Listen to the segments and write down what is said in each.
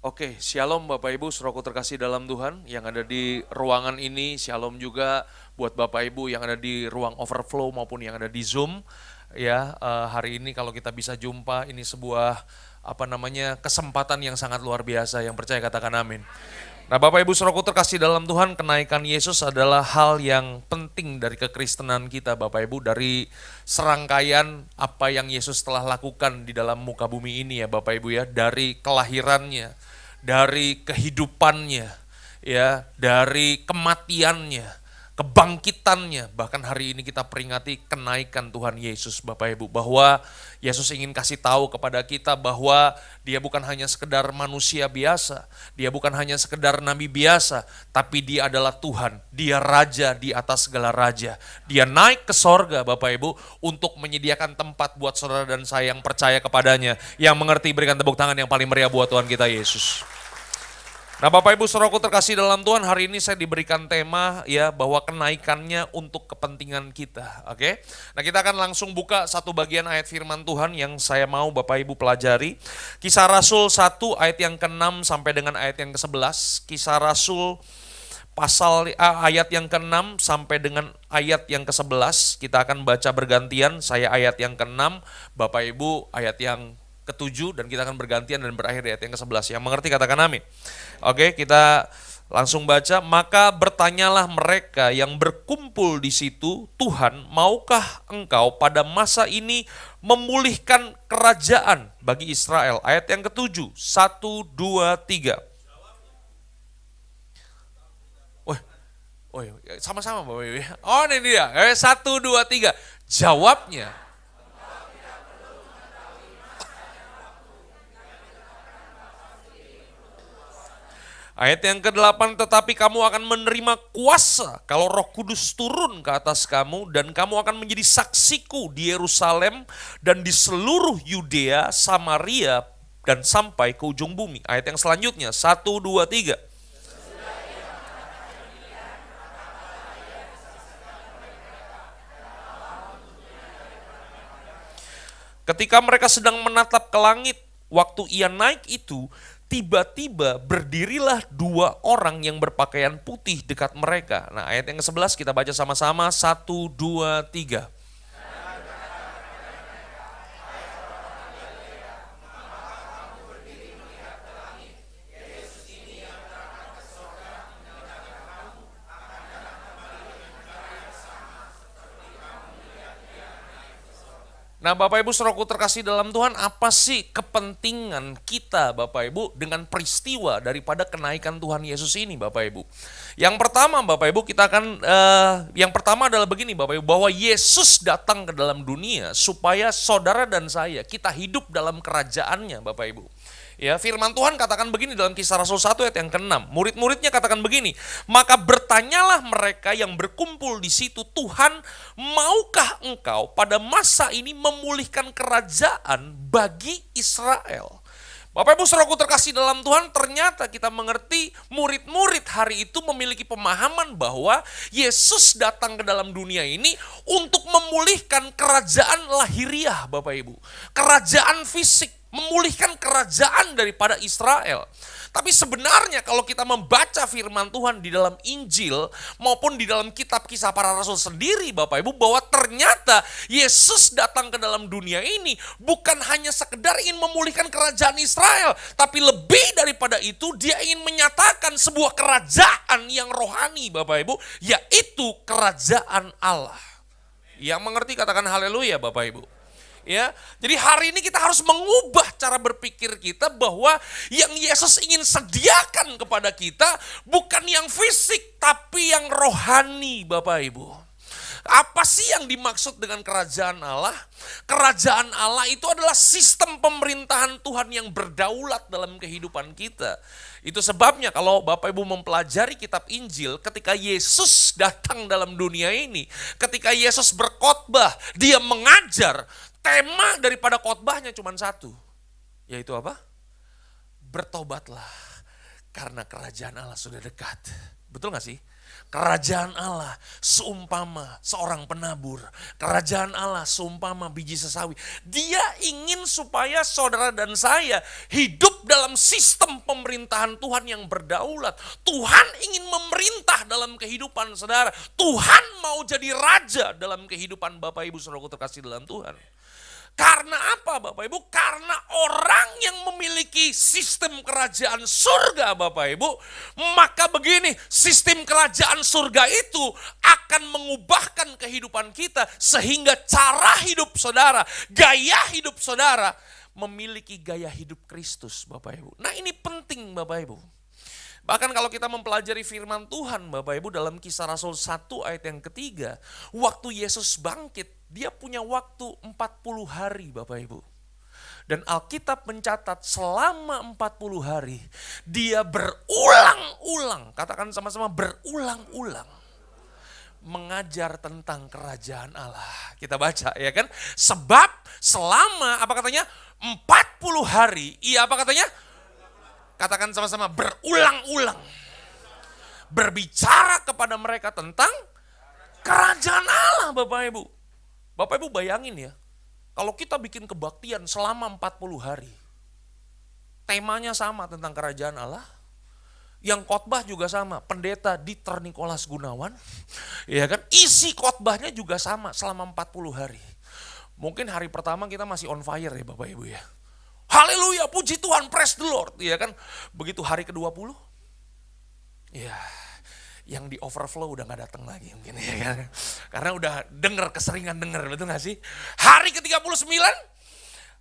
Oke, shalom Bapak Ibu, saudaraku terkasih dalam Tuhan yang ada di ruangan ini, shalom juga buat Bapak Ibu yang ada di ruang overflow maupun yang ada di Zoom. Ya, hari ini kalau kita bisa jumpa, ini sebuah kesempatan yang sangat luar biasa. Yang percaya katakan amin. Nah, Bapak Ibu saudaraku terkasih dalam Tuhan, kenaikan Yesus adalah hal yang penting dari kekristenan kita, Bapak Ibu, dari serangkaian apa yang Yesus telah lakukan di dalam muka bumi ini ya, Bapak Ibu ya, dari kelahirannya, dari kehidupannya, ya, dari kematiannya, kebangkitannya, bahkan hari ini kita peringati kenaikan Tuhan Yesus, Bapak Ibu, bahwa Yesus ingin kasih tahu kepada kita bahwa dia bukan hanya sekedar manusia biasa, dia bukan hanya sekedar nabi biasa, tapi dia adalah Tuhan, dia raja di atas segala raja. Dia naik ke sorga, Bapak Ibu, untuk menyediakan tempat buat saudara dan saya yang percaya kepadanya, yang mengerti. Berikan tepuk tangan yang paling meriah buat Tuhan kita Yesus. Nah, Bapak Ibu saudaraku terkasih dalam Tuhan, hari ini saya diberikan tema ya, bahwa kenaikannya untuk kepentingan kita. Oke. Nah, kita akan langsung buka satu bagian ayat firman Tuhan yang saya mau Bapak Ibu pelajari. Kisah Rasul 1 ayat yang ke-6 sampai dengan ayat yang ke-11. Kisah Rasul ayat yang ke-6 sampai dengan ayat yang ke-11. Kita akan baca bergantian, saya ayat yang ke-6, Bapak Ibu ayat yang ke-7, dan kita akan bergantian dan berakhir di ayat yang ke-11. Yang mengerti katakan amin. Oke, kita langsung baca. Maka bertanyalah mereka yang berkumpul di situ, Tuhan, maukah engkau pada masa ini memulihkan kerajaan bagi Israel? Ayat yang ke-7, 1, 2, 3. Oh, sama-sama Bapak Ibu. Oh, ini dia. 1, 2, 3. Jawabnya, ayat yang ke-8, tetapi kamu akan menerima kuasa kalau Roh Kudus turun ke atas kamu, dan kamu akan menjadi saksiku di Yerusalem dan di seluruh Yudea, Samaria, dan sampai ke ujung bumi. Ayat yang selanjutnya, 1, 2, 3. Ketika mereka sedang menatap ke langit, waktu ia naik itu, tiba-tiba berdirilah dua orang yang berpakaian putih dekat mereka. Nah, ayat yang ke-11 kita baca sama-sama, 1, 2, 3. Nah, Bapak Ibu saudaraku terkasih dalam Tuhan, apa sih kepentingan kita Bapak Ibu dengan peristiwa daripada kenaikan Tuhan Yesus ini Bapak Ibu? Yang pertama Bapak Ibu, kita akan yang pertama adalah begini Bapak Ibu, bahwa Yesus datang ke dalam dunia supaya saudara dan saya kita hidup dalam kerajaannya Bapak Ibu. Ya, firman Tuhan katakan begini dalam Kisah Rasul 1 ayat yang ke-6. Murid-muridnya katakan begini, maka bertanyalah mereka yang berkumpul di situ, Tuhan, maukah engkau pada masa ini memulihkan kerajaan bagi Israel? Bapak Ibu saudaraku terkasih dalam Tuhan, ternyata kita mengerti murid-murid hari itu memiliki pemahaman bahwa Yesus datang ke dalam dunia ini untuk memulihkan kerajaan lahiriah Bapak Ibu. Kerajaan fisik, memulihkan kerajaan daripada Israel. Tapi sebenarnya kalau kita membaca firman Tuhan di dalam Injil maupun di dalam kitab Kisah Para Rasul sendiri Bapak Ibu, bahwa ternyata Yesus datang ke dalam dunia ini bukan hanya sekedar ingin memulihkan kerajaan Israel, tapi lebih daripada itu dia ingin menyatakan sebuah kerajaan yang rohani Bapak Ibu, yaitu kerajaan Allah. Yang mengerti katakan haleluya Bapak Ibu. Ya, jadi hari ini kita harus mengubah cara berpikir kita bahwa yang Yesus ingin sediakan kepada kita bukan yang fisik tapi yang rohani Bapak Ibu. Apa sih yang dimaksud dengan kerajaan Allah? Kerajaan Allah itu adalah sistem pemerintahan Tuhan yang berdaulat dalam kehidupan kita. Itu sebabnya kalau Bapak Ibu mempelajari kitab Injil, ketika Yesus datang dalam dunia ini, ketika Yesus berkhotbah, dia mengajar, tema daripada khotbahnya cuma satu, yaitu apa? Bertobatlah karena kerajaan Allah sudah dekat. Betul gak sih? Kerajaan Allah seumpama seorang penabur. Kerajaan Allah seumpama biji sesawi. Dia ingin supaya saudara dan saya hidup dalam sistem pemerintahan Tuhan yang berdaulat. Tuhan ingin memerintah dalam kehidupan saudara. Tuhan mau jadi raja dalam kehidupan Bapak Ibu saudaraku terkasih dalam Tuhan. Karena apa Bapak Ibu? Karena orang yang memiliki sistem kerajaan surga Bapak Ibu, maka begini, sistem kerajaan surga itu akan mengubahkan kehidupan kita sehingga cara hidup saudara, gaya hidup saudara memiliki gaya hidup Kristus Bapak Ibu. Nah ini penting Bapak Ibu. Bahkan kalau kita mempelajari firman Tuhan Bapak Ibu dalam Kisah Rasul 1 ayat yang ketiga, waktu Yesus bangkit, dia punya waktu 40 hari Bapak Ibu. Dan Alkitab mencatat selama 40 hari, dia berulang-ulang, katakan sama-sama berulang-ulang, mengajar tentang kerajaan Allah. Kita baca ya kan, sebab selama apa katanya 40 hari, iya apa katanya? Katakan sama-sama berulang-ulang. Berbicara kepada mereka tentang kerajaan Allah Bapak Ibu. Bapak Ibu bayangin ya. Kalau kita bikin kebaktian selama 40 hari. Temanya sama tentang kerajaan Allah. Yang khotbah juga sama. Pendeta Dieter Nicholas Gunawan. Ya kan? Isi khotbahnya juga sama selama 40 hari. Mungkin hari pertama kita masih on fire ya Bapak Ibu ya. Haleluya, puji Tuhan, praise the Lord. Ya kan, begitu hari ke-20, ya yang di overflow udah gak datang lagi mungkin ya kan. Karena udah keseringan denger, betul gak sih? Hari ke-39,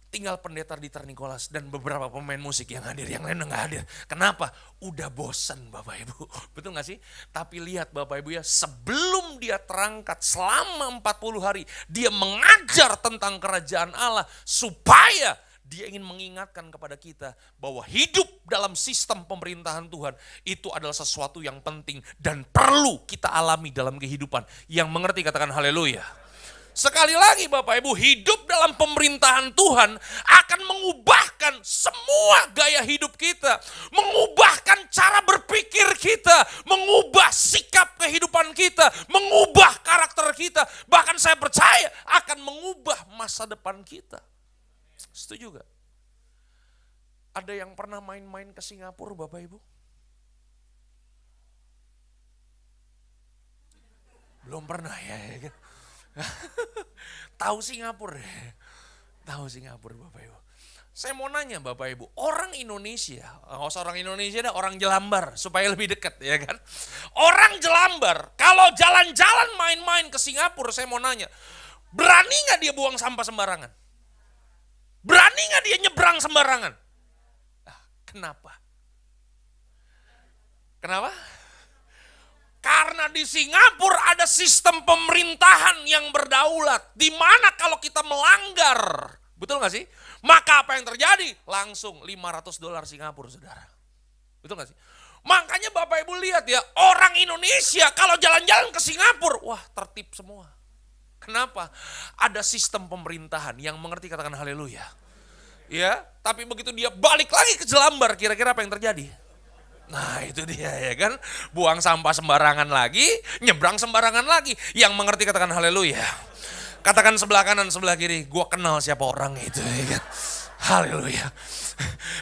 tinggal pendeta Dieter Nicholas dan beberapa pemain musik yang hadir, yang lain udah gak hadir. Kenapa? Udah bosen Bapak Ibu, betul gak sih? Tapi lihat Bapak Ibu ya, sebelum dia terangkat selama 40 hari, dia mengajar tentang kerajaan Allah supaya dia ingin mengingatkan kepada kita bahwa hidup dalam sistem pemerintahan Tuhan itu adalah sesuatu yang penting dan perlu kita alami dalam kehidupan. Yang mengerti katakan haleluya. Sekali lagi Bapak Ibu, hidup dalam pemerintahan Tuhan akan mengubahkan semua gaya hidup kita. Mengubahkan cara berpikir kita, mengubah sikap kehidupan kita, mengubah karakter kita. Bahkan saya percaya akan mengubah masa depan kita. Setuju gak? Ada yang pernah main-main ke Singapura Bapak Ibu? Belum pernah ya kan? Tahu Singapura? Tahu Singapura Bapak Ibu? Saya mau nanya Bapak Ibu, orang Indonesia, nggak usah orang Indonesia dah, orang Jelambar supaya lebih dekat ya kan? Orang Jelambar, kalau jalan-jalan main-main ke Singapura, saya mau nanya, berani nggak dia buang sampah sembarangan? Berani gak dia nyebrang sembarangan? Kenapa? Kenapa? Karena di Singapura ada sistem pemerintahan yang berdaulat. Di mana kalau kita melanggar, betul gak sih? Maka apa yang terjadi? Langsung $500 Singapura saudara. Betul gak sih? Makanya Bapak Ibu lihat ya, orang Indonesia kalau jalan-jalan ke Singapura, wah tertib semua. Kenapa? Ada sistem pemerintahan yang mengerti katakan haleluya. Ya, tapi begitu dia balik lagi ke Jelambar, kira-kira apa yang terjadi? Nah itu dia ya kan, buang sampah sembarangan lagi, nyebrang sembarangan lagi. Yang mengerti katakan haleluya. Katakan sebelah kanan, sebelah kiri, gua kenal siapa orang itu ya kan. Haleluya.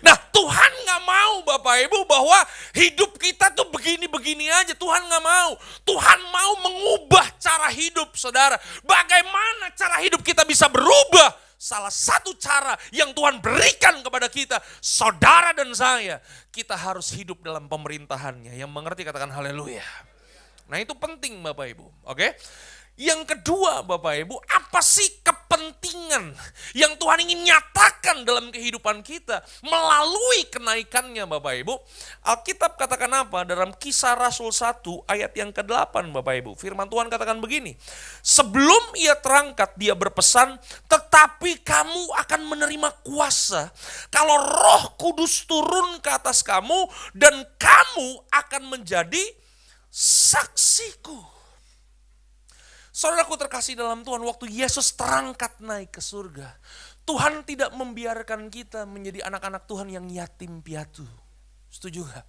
Nah Tuhan gak mau Bapak Ibu bahwa hidup kita tuh begini-begini aja. Tuhan gak mau. Tuhan mau mengubah cara hidup saudara. Bagaimana cara hidup kita bisa berubah? Salah satu cara yang Tuhan berikan kepada kita, saudara dan saya, kita harus hidup dalam pemerintahannya. Yang mengerti katakan haleluya. Nah itu penting Bapak Ibu, oke? Yang kedua Bapak Ibu, apa sih kepentingan yang Tuhan ingin nyatakan dalam kehidupan kita melalui kenaikannya Bapak Ibu? Alkitab katakan apa? Dalam Kisah Rasul 1 ayat yang ke-8 Bapak Ibu. Firman Tuhan katakan begini, sebelum ia terangkat dia berpesan, tetapi kamu akan menerima kuasa kalau Roh Kudus turun ke atas kamu dan kamu akan menjadi saksiku. Saudaraku terkasih dalam Tuhan, waktu Yesus terangkat naik ke surga, Tuhan tidak membiarkan kita menjadi anak-anak Tuhan yang yatim piatu. Setuju gak?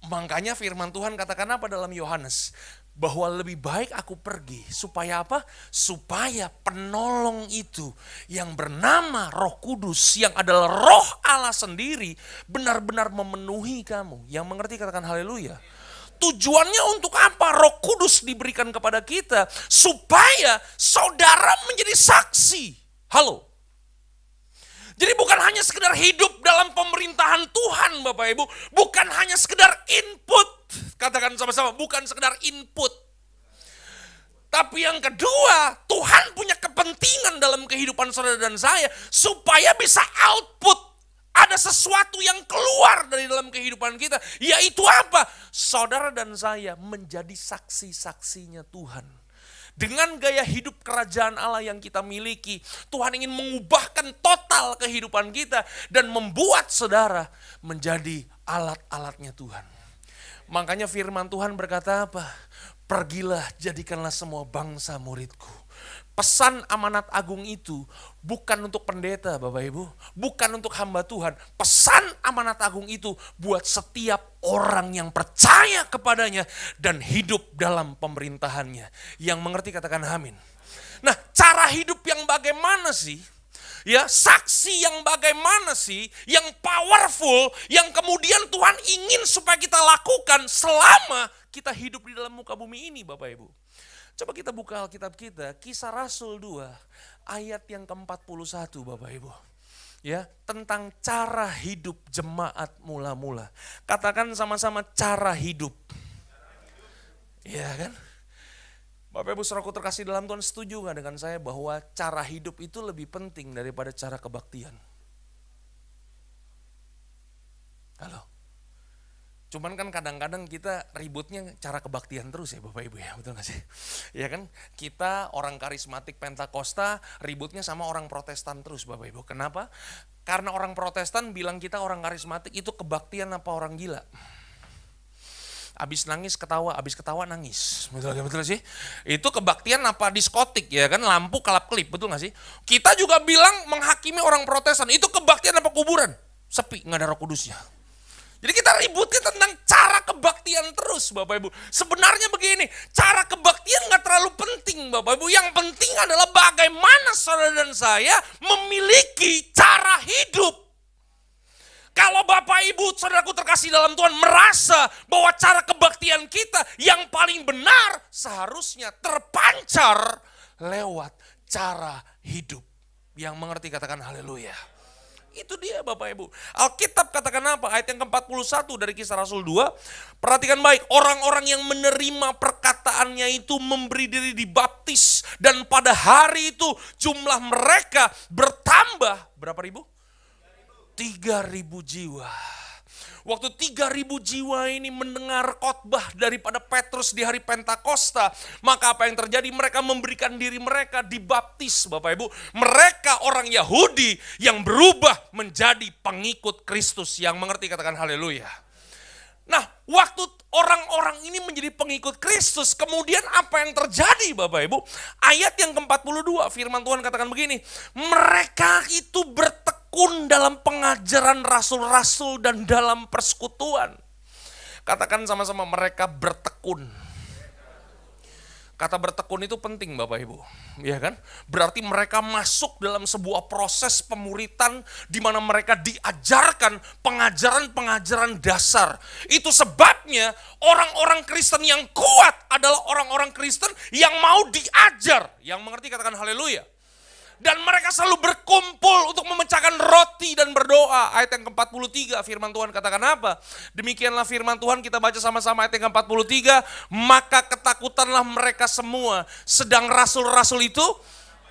Makanya firman Tuhan katakan apa dalam Yohanes? Bahwa lebih baik aku pergi. Supaya apa? Supaya penolong itu yang bernama Roh Kudus, yang adalah Roh Allah sendiri, benar-benar memenuhi kamu. Yang mengerti katakan haleluya. Tujuannya untuk apa Roh Kudus diberikan kepada kita? Supaya saudara menjadi saksi. Halo. Jadi bukan hanya sekedar hidup dalam pemerintahan Tuhan Bapak Ibu. Bukan hanya sekedar input. Katakan sama-sama, bukan sekedar input. Tapi yang kedua, Tuhan punya kepentingan dalam kehidupan saudara dan saya. Supaya bisa output. Ada sesuatu yang keluar dari dalam kehidupan kita. Yaitu apa? Saudara dan saya menjadi saksi-saksinya Tuhan. Dengan gaya hidup kerajaan Allah yang kita miliki, Tuhan ingin mengubahkan total kehidupan kita dan membuat saudara menjadi alat-alatnya Tuhan. Makanya firman Tuhan berkata apa? Pergilah, jadikanlah semua bangsa muridku. Pesan amanat agung itu bukan untuk pendeta Bapak Ibu, bukan untuk hamba Tuhan. Pesan amanat agung itu buat setiap orang yang percaya kepadanya dan hidup dalam pemerintahannya. Yang mengerti katakan amin. Nah, cara hidup yang bagaimana sih? Ya, saksi yang bagaimana sih? Yang powerful, yang kemudian Tuhan ingin supaya kita lakukan selama kita hidup di dalam muka bumi ini Bapak Ibu. Coba kita buka Alkitab kita, Kisah Rasul 2, ayat yang ke-41 Bapak Ibu. Ya, tentang cara hidup jemaat mula-mula. Katakan sama-sama cara hidup. Ya kan? Bapak Ibu saudaraku terkasih dalam Tuhan, setuju gak dengan saya bahwa cara hidup itu lebih penting daripada cara kebaktian? Halo? Cuman kan kadang-kadang kita ributnya cara kebaktian terus ya Bapak Ibu ya, betul gak sih? Ya kan, kita orang karismatik Pentakosta ributnya sama orang Protestan terus Bapak Ibu. Kenapa? Karena orang Protestan bilang kita orang karismatik itu kebaktian apa orang gila? Abis nangis ketawa, abis ketawa nangis. Betul sih? Itu kebaktian apa diskotik ya kan, lampu kelap-kelip, betul gak sih? Kita juga bilang menghakimi orang Protestan, itu kebaktian apa kuburan? Sepi, gak ada Roh Kudusnya. Jadi kita ributnya tentang cara kebaktian terus Bapak Ibu. Sebenarnya begini, cara kebaktian gak terlalu penting Bapak Ibu. Yang penting adalah bagaimana saudara dan saya memiliki cara hidup. Kalau Bapak Ibu saudaraku terkasih dalam Tuhan merasa bahwa cara kebaktian kita yang paling benar seharusnya terpancar lewat cara hidup. Yang mengerti katakan haleluya. Itu dia Bapak Ibu. Alkitab katakan apa? Ayat yang ke-41 dari Kisah Rasul 2. Perhatikan baik, orang-orang yang menerima perkataannya itu memberi diri dibaptis. Dan pada hari itu jumlah mereka bertambah. Berapa ribu? 3.000 jiwa. Waktu 3.000 jiwa ini mendengar khotbah daripada Petrus di hari Pentakosta, maka apa yang terjadi? Mereka memberikan diri mereka dibaptis Bapak Ibu. Mereka orang Yahudi yang berubah menjadi pengikut Kristus. Yang mengerti katakan haleluya. Nah, waktu orang-orang ini menjadi pengikut Kristus, kemudian apa yang terjadi Bapak Ibu? Ayat yang ke-42 firman Tuhan katakan begini, mereka itu bertekun dalam pengajaran rasul-rasul dan dalam persekutuan. Katakan sama-sama, mereka bertekun. Kata bertekun itu penting Bapak Ibu, ya kan? Berarti mereka masuk dalam sebuah proses pemuritan di mana mereka diajarkan pengajaran-pengajaran dasar. Itu sebabnya orang-orang Kristen yang kuat adalah orang-orang Kristen yang mau diajar. Yang mengerti katakan haleluya. Dan mereka selalu berkumpul untuk memecahkan roti dan berdoa. Ayat yang ke-43 firman Tuhan katakan apa? Demikianlah firman Tuhan, kita baca sama-sama ayat yang ke-43. Maka ketakutanlah mereka semua. Sedang rasul-rasul itu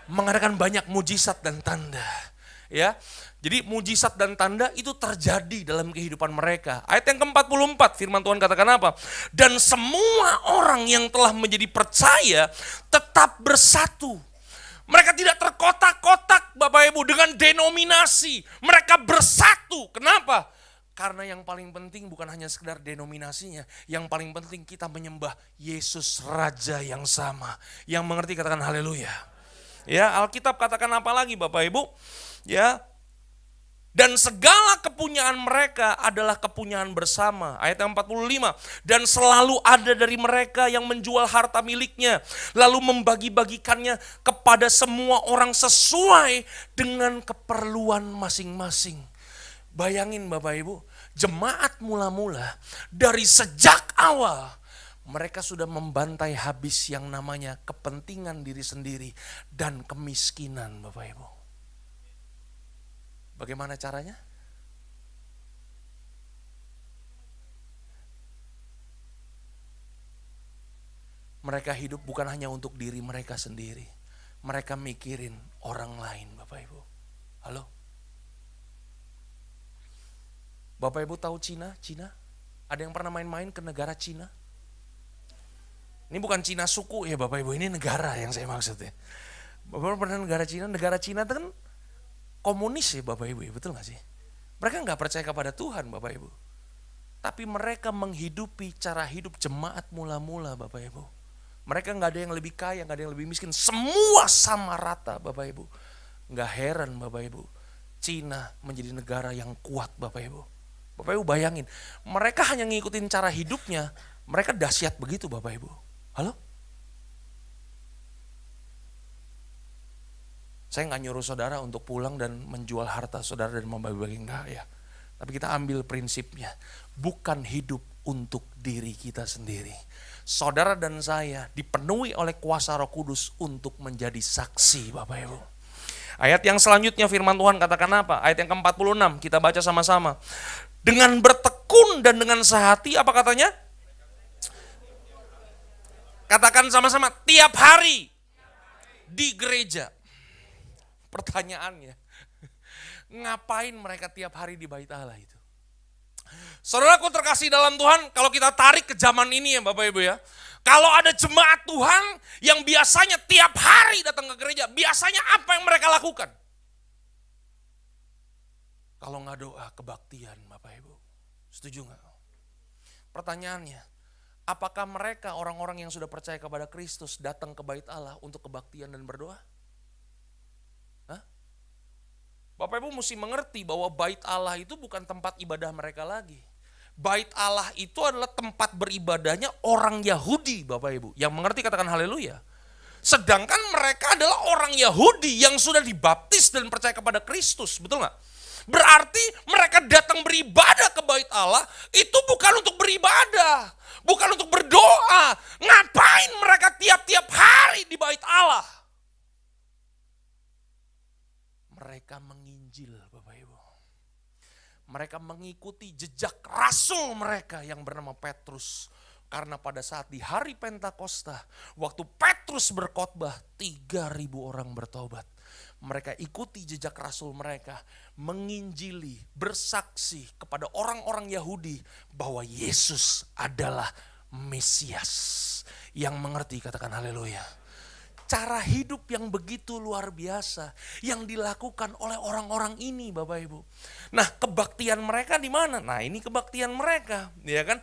mengadakan banyak mujizat dan tanda. Ya, jadi mujizat dan tanda itu terjadi dalam kehidupan mereka. Ayat yang ke-44 firman Tuhan katakan apa? Dan semua orang yang telah menjadi percaya tetap bersatu. Mereka tidak terkotak-kotak Bapak Ibu dengan denominasi. Mereka bersatu. Kenapa? Karena yang paling penting bukan hanya sekedar denominasinya. Yang paling penting kita menyembah Yesus Raja yang sama. Yang mengerti katakan haleluya. Ya, Alkitab katakan apa lagi Bapak Ibu? Ya, Dan segala kepunyaan mereka adalah kepunyaan bersama. Ayat yang 45. Dan selalu ada dari mereka yang menjual harta miliknya, lalu membagi-bagikannya kepada semua orang sesuai dengan keperluan masing-masing. Bayangin Bapak Ibu, jemaat mula-mula dari sejak awal mereka sudah membantai habis yang namanya kepentingan diri sendiri dan kemiskinan Bapak Ibu. Bagaimana caranya? Mereka hidup bukan hanya untuk diri mereka sendiri. Mereka mikirin orang lain Bapak Ibu. Halo? Bapak Ibu tahu Cina? Ada yang pernah main-main ke negara Cina? Ini bukan Cina suku ya Bapak Ibu, ini negara yang saya maksud ya. Bapak Ibu pernah negara Cina itu kan komunis ya Bapak Ibu, betul gak sih? Mereka gak percaya kepada Tuhan Bapak Ibu. Tapi mereka menghidupi cara hidup jemaat mula-mula Bapak Ibu. Mereka gak ada yang lebih kaya, gak ada yang lebih miskin. Semua sama rata Bapak Ibu. Gak heran Bapak Ibu, Cina menjadi negara yang kuat Bapak Ibu. Bapak Ibu bayangin, mereka hanya ngikutin cara hidupnya, mereka dahsyat begitu Bapak Ibu. Halo? Saya nggak nyuruh saudara untuk pulang dan menjual harta saudara dan membagi-bagi, enggak ya. Tapi kita ambil prinsipnya, bukan hidup untuk diri kita sendiri. Saudara dan saya dipenuhi oleh kuasa Roh Kudus untuk menjadi saksi Bapak Ibu. Ayat yang selanjutnya firman Tuhan katakan apa? Ayat yang ke-46 kita baca sama-sama. Dengan bertekun dan dengan sehati, apa katanya? Katakan sama-sama, tiap hari di gereja. Pertanyaannya, ngapain mereka tiap hari di bait Allah itu? Saudaraku terkasih dalam Tuhan, kalau kita tarik ke zaman ini ya Bapak Ibu ya. Kalau ada jemaat Tuhan yang biasanya tiap hari datang ke gereja, biasanya apa yang mereka lakukan? Kalau nggak doa, kebaktian Bapak Ibu. Setuju nggak? Pertanyaannya, apakah mereka orang-orang yang sudah percaya kepada Kristus datang ke bait Allah untuk kebaktian dan berdoa? Hah? Bapak Ibu mesti mengerti bahwa bait Allah itu bukan tempat ibadah mereka lagi. Bait Allah itu adalah tempat beribadahnya orang Yahudi Bapak Ibu. Yang mengerti katakan haleluya. Sedangkan mereka adalah orang Yahudi yang sudah dibaptis dan percaya kepada Kristus. Betul nggak? Berarti mereka datang beribadah ke bait Allah itu bukan untuk beribadah, bukan untuk berdoa. Ngapain mereka tiap-tiap hari di bait Allah? Mereka menginjil Bapak Ibu. Mereka mengikuti jejak rasul mereka yang bernama Petrus. Karena pada saat di hari Pentakosta, waktu Petrus berkhotbah, 3.000 orang bertobat. Mereka ikuti jejak rasul mereka, menginjili, bersaksi kepada orang-orang Yahudi bahwa Yesus adalah Mesias. Yang mengerti katakan haleluya. Cara hidup yang begitu luar biasa yang dilakukan oleh orang-orang ini Bapak Ibu. Nah, kebaktian mereka di mana? Nah, ini kebaktian mereka, ya kan?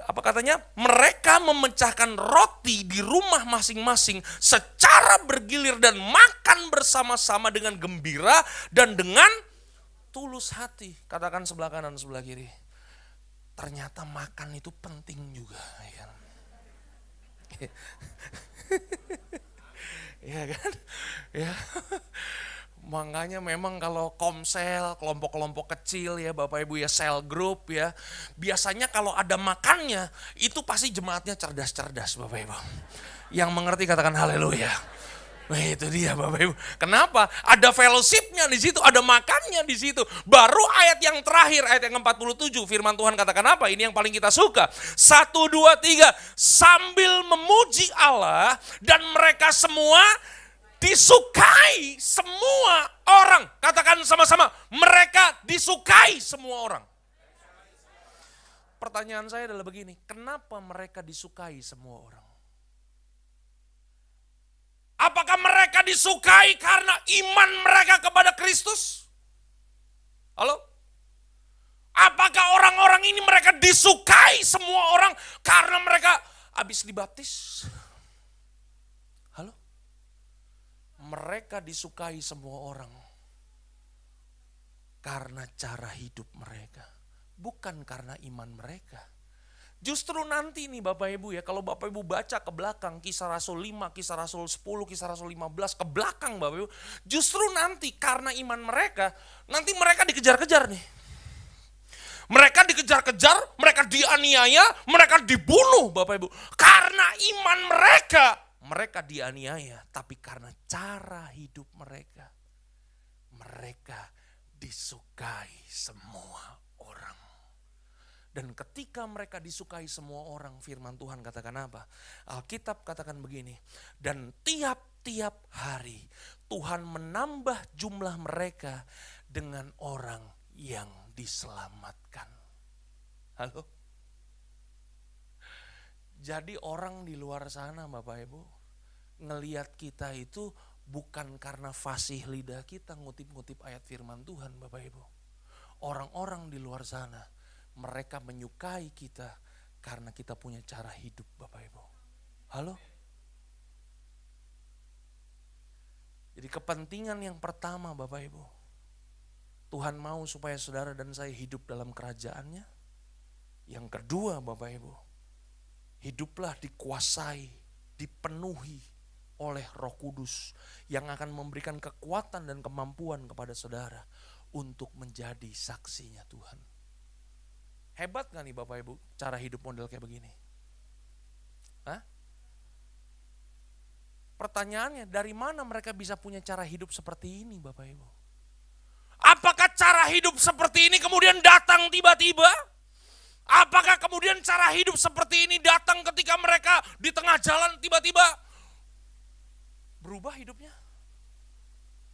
Apa katanya? Mereka memecahkan roti di rumah masing-masing secara bergilir dan makan bersama-sama dengan gembira dan dengan tulus hati. Katakan sebelah kanan, sebelah kiri. Ternyata makan itu penting juga, ya kan? Ya kan? Ya. Makanya memang kalau komsel, kelompok-kelompok kecil ya Bapak Ibu ya, sel group ya. Biasanya kalau ada makannya, itu pasti jemaatnya cerdas-cerdas Bapak Ibu. Yang mengerti katakan haleluya. Nah itu dia Bapak Ibu. Kenapa? Ada fellowshipnya di situ, ada makannya di situ. Baru ayat yang terakhir, ayat yang ke-47, firman Tuhan katakan apa? Ini yang paling kita suka. 1, 2, 3. Sambil memuji Allah dan mereka semua disukai semua orang. Katakan sama-sama, mereka disukai semua orang. Pertanyaan saya adalah begini, kenapa mereka disukai semua orang? Apakah mereka disukai karena iman mereka kepada Kristus? Halo? Apakah orang-orang ini mereka disukai semua orang karena mereka habis dibaptis? Halo? Mereka disukai semua orang karena cara hidup mereka, bukan karena iman mereka. Justru nanti nih Bapak Ibu ya, kalau Bapak Ibu baca ke belakang Kisah Rasul 5, Kisah Rasul 10, Kisah Rasul 15 ke belakang Bapak Ibu, justru nanti karena iman mereka, nanti mereka dikejar-kejar nih. Mereka dikejar-kejar, mereka dianiaya, mereka dibunuh Bapak Ibu. Karena iman mereka, mereka dianiaya, tapi karena cara hidup mereka, mereka disukai semua orang. Dan ketika mereka disukai semua orang, firman Tuhan katakan apa? Alkitab katakan begini, dan tiap-tiap hari Tuhan menambah jumlah mereka dengan orang yang diselamatkan. Halo? Jadi orang di luar sana Bapak Ibu, ngelihat kita itu bukan karena fasih lidah kita ngutip-ngutip ayat firman Tuhan Bapak Ibu. Orang-orang di luar sana, mereka menyukai kita karena kita punya cara hidup Bapak Ibu. Halo? Jadi kepentingan yang pertama Bapak Ibu, Tuhan mau supaya saudara dan saya hidup dalam kerajaannya. Yang kedua Bapak Ibu, hiduplah dikuasai, dipenuhi oleh Roh Kudus yang akan memberikan kekuatan dan kemampuan kepada saudara untuk menjadi saksinya Tuhan. Hebat gak nih Bapak Ibu cara hidup model kayak begini? Hah? Pertanyaannya, dari mana mereka bisa punya cara hidup seperti ini Bapak Ibu? Apakah cara hidup seperti ini kemudian datang tiba-tiba? Apakah kemudian cara hidup seperti ini datang ketika mereka di tengah jalan tiba-tiba berubah hidupnya?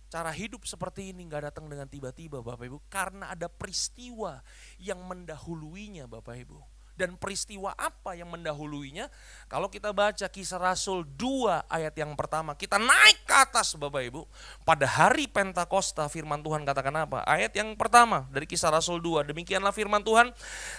Cara hidup seperti ini gak datang dengan tiba-tiba Bapak Ibu, karena ada peristiwa yang mendahuluinya Bapak Ibu. Dan peristiwa apa yang mendahuluinya? Kalau kita baca Kisah Rasul 2 ayat yang pertama, kita naik ke atas Bapak Ibu. Pada hari Pentakosta firman Tuhan katakan apa? Ayat yang pertama dari Kisah Rasul 2, demikianlah firman Tuhan,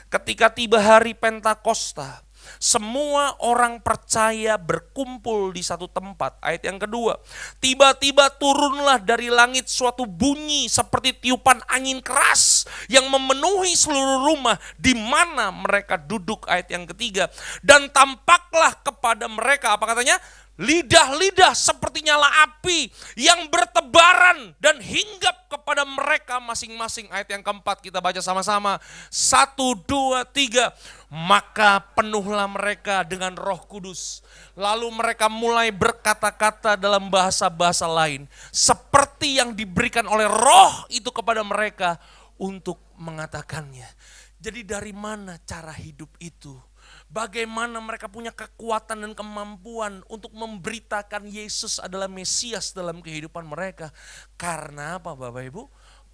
ketika tiba hari Pentakosta, semua orang percaya berkumpul di satu tempat. Ayat yang kedua, tiba-tiba turunlah dari langit suatu bunyi seperti tiupan angin keras yang memenuhi seluruh rumah di mana mereka duduk. Ayat yang ketiga, dan tampaklah kepada mereka, apa katanya? Lidah-lidah seperti nyala api yang bertebaran dan hinggap kepada mereka masing-masing. Ayat yang keempat kita baca sama-sama. 1, 2, 3. Maka penuhlah mereka dengan Roh Kudus. Lalu mereka mulai berkata-kata dalam bahasa-bahasa lain, seperti yang diberikan oleh Roh itu kepada mereka untuk mengatakannya. Jadi dari mana cara hidup itu? Bagaimana mereka punya kekuatan dan kemampuan untuk memberitakan Yesus adalah Mesias dalam kehidupan mereka? Karena apa Bapak Ibu?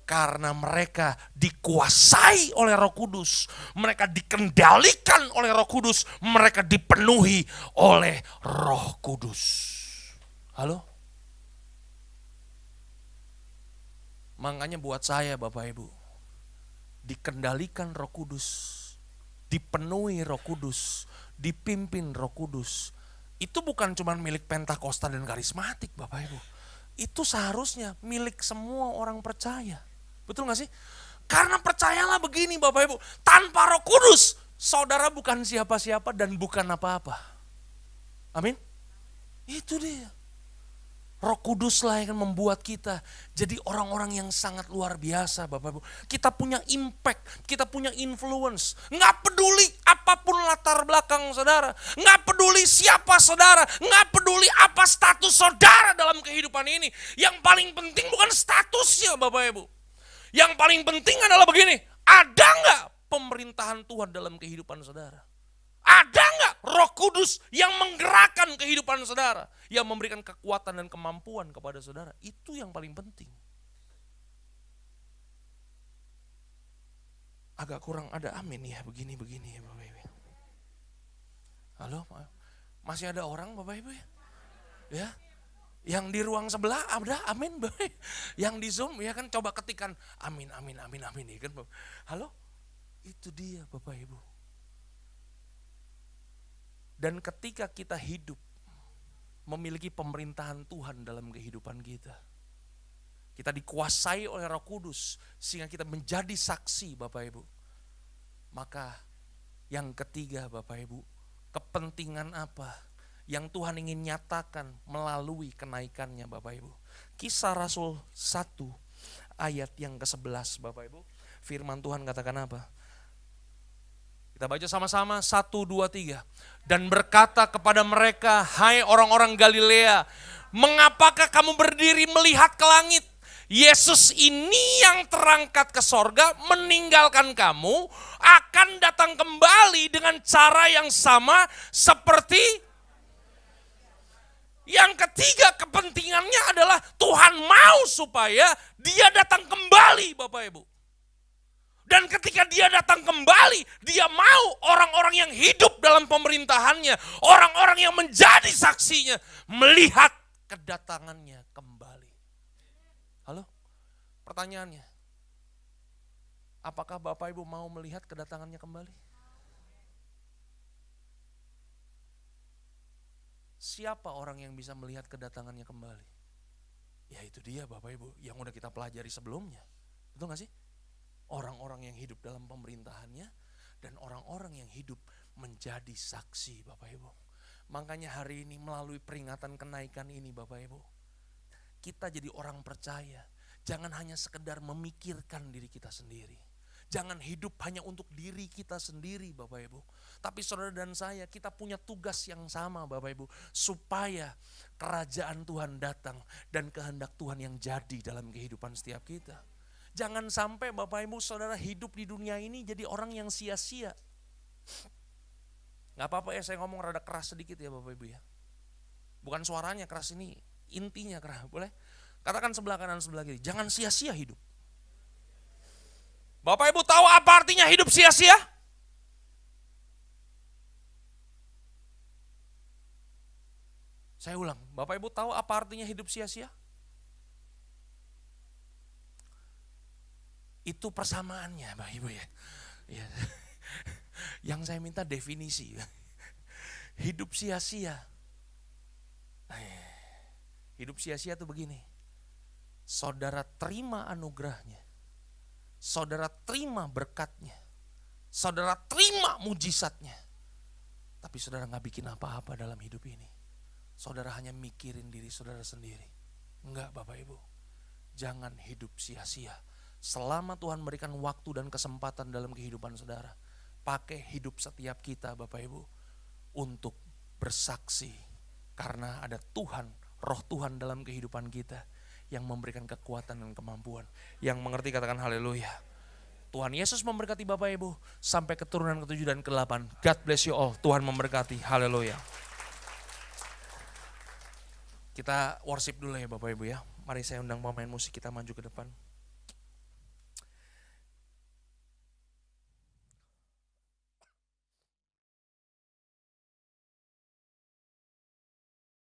Karena mereka dikuasai oleh Roh Kudus, mereka dikendalikan oleh Roh Kudus, mereka dipenuhi oleh Roh Kudus. Halo? Makanya buat saya Bapak Ibu, dikendalikan Roh Kudus, dipenuhi Roh Kudus, dipimpin Roh Kudus, itu bukan cuma milik Pentakosta dan karismatik Bapak Ibu. Itu seharusnya milik semua orang percaya. Betul gak sih? Karena percayalah begini Bapak Ibu, tanpa Roh Kudus, saudara bukan siapa-siapa dan bukan apa-apa. Amin? Itu dia. Roh Kuduslah yang membuat kita jadi orang-orang yang sangat luar biasa Bapak Ibu. Kita punya impact, kita punya influence. Nggak peduli apapun latar belakang saudara. Nggak peduli siapa saudara. Nggak peduli apa status saudara dalam kehidupan ini. Yang paling penting bukan statusnya Bapak Ibu. Yang paling penting adalah begini. Ada nggak pemerintahan Tuhan dalam kehidupan saudara? Ada nggak Roh Kudus yang menggerakkan kehidupan saudara, yang memberikan kekuatan dan kemampuan kepada saudara? Itu yang paling penting. Agak kurang ada amin ya, begini-begini ya Bapak Ibu. Halo, masih ada orang Bapak Ibu ya? Ya, yang di ruang sebelah ada amin Bapak. Yang di Zoom ya kan coba ketikan amin, amin, amin, amin ya kan. Halo, itu dia Bapak Ibu. Dan ketika kita hidup memiliki pemerintahan Tuhan dalam kehidupan kita, Kita dikuasai oleh Roh Kudus sehingga kita menjadi saksi Bapak Ibu. Maka yang ketiga Bapak Ibu, kepentingan apa yang Tuhan ingin nyatakan melalui kenaikannya Bapak Ibu. Kisah Rasul 1 ayat yang ke-11 Bapak Ibu. Firman Tuhan katakan apa? Kita baca sama-sama 1, 2, 3. Dan berkata kepada mereka, hai orang-orang Galilea, mengapakah kamu berdiri melihat ke langit? Yesus ini yang terangkat ke sorga meninggalkan kamu akan datang kembali dengan cara yang sama seperti yang ketiga. Kepentingannya adalah Tuhan mau supaya dia datang kembali Bapak Ibu. Dan ketika dia datang kembali, dia mau orang-orang yang hidup dalam pemerintahannya, orang-orang yang menjadi saksinya, melihat kedatangannya kembali. Halo? Pertanyaannya, apakah Bapak Ibu mau melihat kedatangannya kembali? Siapa orang yang bisa melihat kedatangannya kembali? Ya itu dia Bapak Ibu, yang udah kita pelajari sebelumnya. Betul gak sih? Orang-orang yang hidup dalam pemerintahannya dan orang-orang yang hidup menjadi saksi Bapak Ibu. Makanya hari ini melalui peringatan kenaikan ini Bapak Ibu, kita jadi orang percaya. Jangan hanya sekedar memikirkan diri kita sendiri. Jangan hidup hanya untuk diri kita sendiri Bapak Ibu. Tapi saudara dan saya, kita punya tugas yang sama Bapak Ibu. Supaya kerajaan Tuhan datang dan kehendak Tuhan yang jadi dalam kehidupan setiap kita. Jangan sampai Bapak Ibu saudara hidup di dunia ini jadi orang yang sia-sia. Gak apa-apa ya saya ngomong rada keras sedikit ya Bapak Ibu ya. Bukan suaranya keras ini, intinya keras, boleh? Katakan sebelah kanan sebelah kiri, jangan sia-sia hidup. Bapak Ibu tahu apa artinya hidup sia-sia? Saya ulang, Bapak Ibu tahu apa artinya hidup sia-sia? Itu persamaannya Bapak Ibu ya. Ya. Yang saya minta definisi. Hidup sia-sia. Hidup sia-sia itu begini. Saudara terima anugerahnya. Saudara terima berkatnya. Saudara terima mujizatnya. Tapi saudara gak bikin apa-apa dalam hidup ini. Saudara hanya mikirin diri saudara sendiri. Enggak Bapak Ibu. Jangan hidup sia-sia. Selama Tuhan berikan waktu dan kesempatan dalam kehidupan saudara, pakai hidup setiap kita Bapak Ibu untuk bersaksi. Karena ada Tuhan, roh Tuhan dalam kehidupan kita yang memberikan kekuatan dan kemampuan. Yang mengerti katakan haleluya. Tuhan Yesus memberkati Bapak Ibu sampai keturunan ke-7 dan ke-8. God bless you all. Tuhan memberkati. Haleluya. Kita worship dulu ya Bapak Ibu ya. Mari saya undang pemain musik kita maju ke depan.